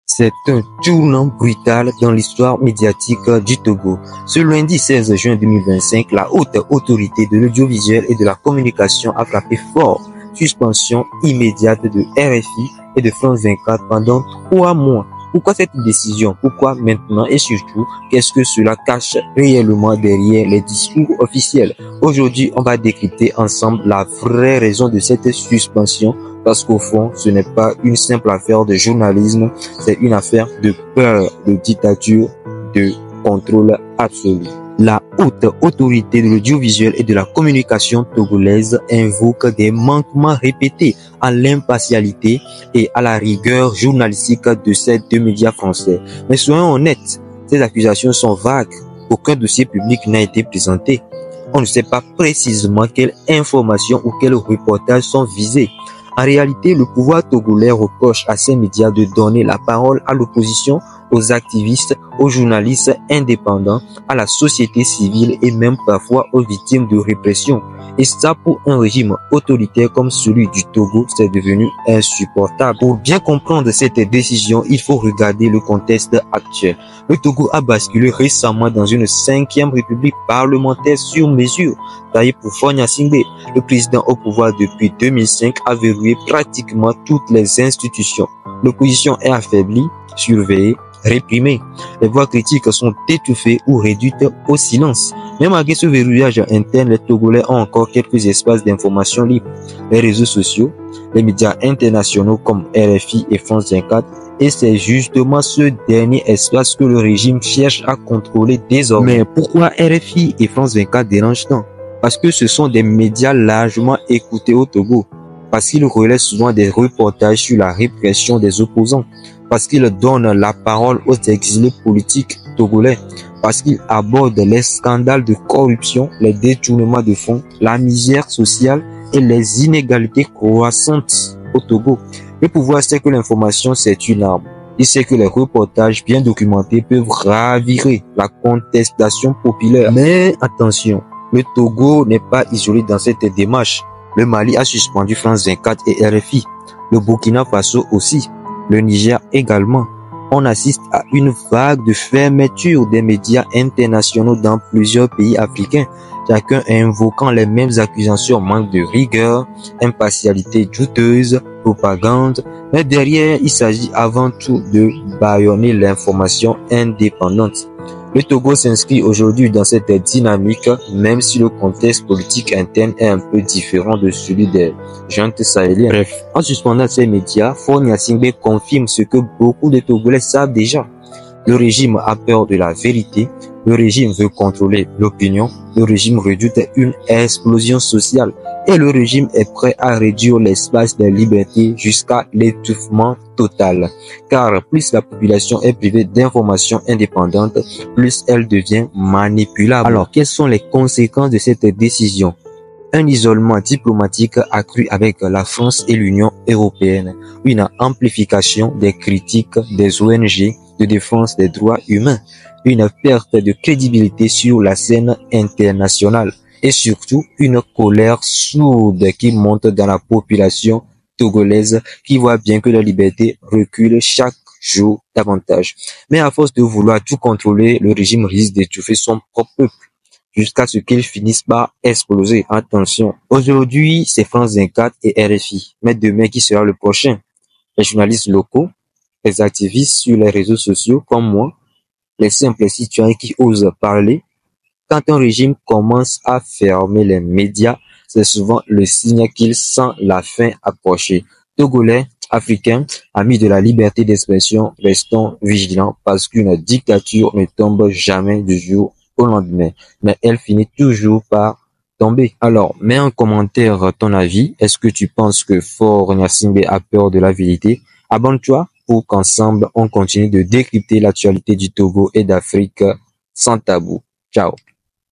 C'est un tournant brutal dans l'histoire médiatique du Togo. Ce lundi 16 juin 2025, la haute autorité de l'audiovisuel et de la communication a frappé fort. Suspension immédiate de RFI et de France 24 pendant 3 mois. Pourquoi cette décision? Pourquoi maintenant? Et surtout, qu'est-ce que cela cache réellement derrière les discours officiels? Aujourd'hui, on va décrypter ensemble la vraie raison de cette suspension. Parce qu'au fond, ce n'est pas une simple affaire de journalisme, c'est une affaire de peur, de dictature, de contrôle absolu. La haute autorité de l'audiovisuel et de la communication togolaise invoque des manquements répétés à l'impartialité et à la rigueur journalistique de ces deux médias français. Mais soyons honnêtes, ces accusations sont vagues. Aucun dossier public n'a été présenté. On ne sait pas précisément quelles informations ou quels reportages sont visés. En réalité, le pouvoir togolais reproche à ces médias de donner la parole à l'opposition, aux activistes, aux journalistes indépendants, à la société civile et même parfois aux victimes de répression. Et ça, pour un régime autoritaire comme celui du Togo, c'est devenu insupportable. Pour bien comprendre cette décision, il faut regarder le contexte actuel. Le Togo a basculé récemment dans une 5e république parlementaire sur mesure, taillée pour Faure Gnassingbé. Le président au pouvoir depuis 2005 a verrouillé pratiquement toutes les institutions. L'opposition est affaiblie, surveillée, réprimée. Les voix critiques sont étouffées ou réduites au silence. Mais malgré ce verrouillage interne, les Togolais ont encore quelques espaces d'information libres. Les réseaux sociaux, les médias internationaux comme RFI et France 24, et c'est justement ce dernier espace que le régime cherche à contrôler désormais. Mais pourquoi RFI et France 24 dérangent tant? Parce que ce sont des médias largement écoutés au Togo. Parce qu'ils relaient souvent des reportages sur la répression des opposants. Parce qu'ils donnent la parole aux exilés politiques togolais. Parce qu'ils abordent les scandales de corruption, les détournements de fonds, la misère sociale et les inégalités croissantes au Togo. Le pouvoir sait que l'information, c'est une arme. Il sait que les reportages bien documentés peuvent raviver la contestation populaire. Mais attention, le Togo n'est pas isolé dans cette démarche. Le Mali a suspendu France 24 et RFI. Le Burkina Faso aussi. Le Niger également. On assiste à une vague de fermeture des médias internationaux dans plusieurs pays africains, chacun invoquant les mêmes accusations: manque de rigueur, impartialité douteuse, propagande. Mais derrière, il s'agit avant tout de bâillonner l'information indépendante. Le Togo s'inscrit aujourd'hui dans cette dynamique, même si le contexte politique interne est un peu différent de celui des juntes sahéliennes. Bref, en suspendant ces médias, Faure Gnassingbé confirme ce que beaucoup de Togolais savent déjà. Le régime a peur de la vérité, le régime veut contrôler l'opinion, le régime redoute une explosion sociale et le régime est prêt à réduire l'espace des libertés jusqu'à l'étouffement total. Car plus la population est privée d'informations indépendantes, plus elle devient manipulable. Alors, quelles sont les conséquences de cette décision? Un isolement diplomatique accru avec la France et l'Union européenne, une amplification des critiques des ONG de défense des droits humains, une perte de crédibilité sur la scène internationale et surtout une colère sourde qui monte dans la population togolaise qui voit bien que la liberté recule chaque jour davantage. Mais à force de vouloir tout contrôler, le régime risque d'étouffer son propre peuple jusqu'à ce qu'il finisse par exploser. Attention, aujourd'hui c'est France 24 et RFI, mais demain qui sera le prochain? Les journalistes locaux, les activistes sur les réseaux sociaux comme moi, les simples citoyens qui osent parler. Quand un régime commence à fermer les médias, c'est souvent le signe qu'il sent la fin approcher. Togolais, Africains, amis de la liberté d'expression, restons vigilants parce qu'une dictature ne tombe jamais du jour au lendemain, mais elle finit toujours par tomber. Alors, mets en commentaire ton avis. Est-ce que tu penses que Faure Gnassingbé a peur de la vérité? Abonne-toi pour qu'ensemble on continue de décrypter l'actualité du Togo et d'Afrique sans tabou. Ciao.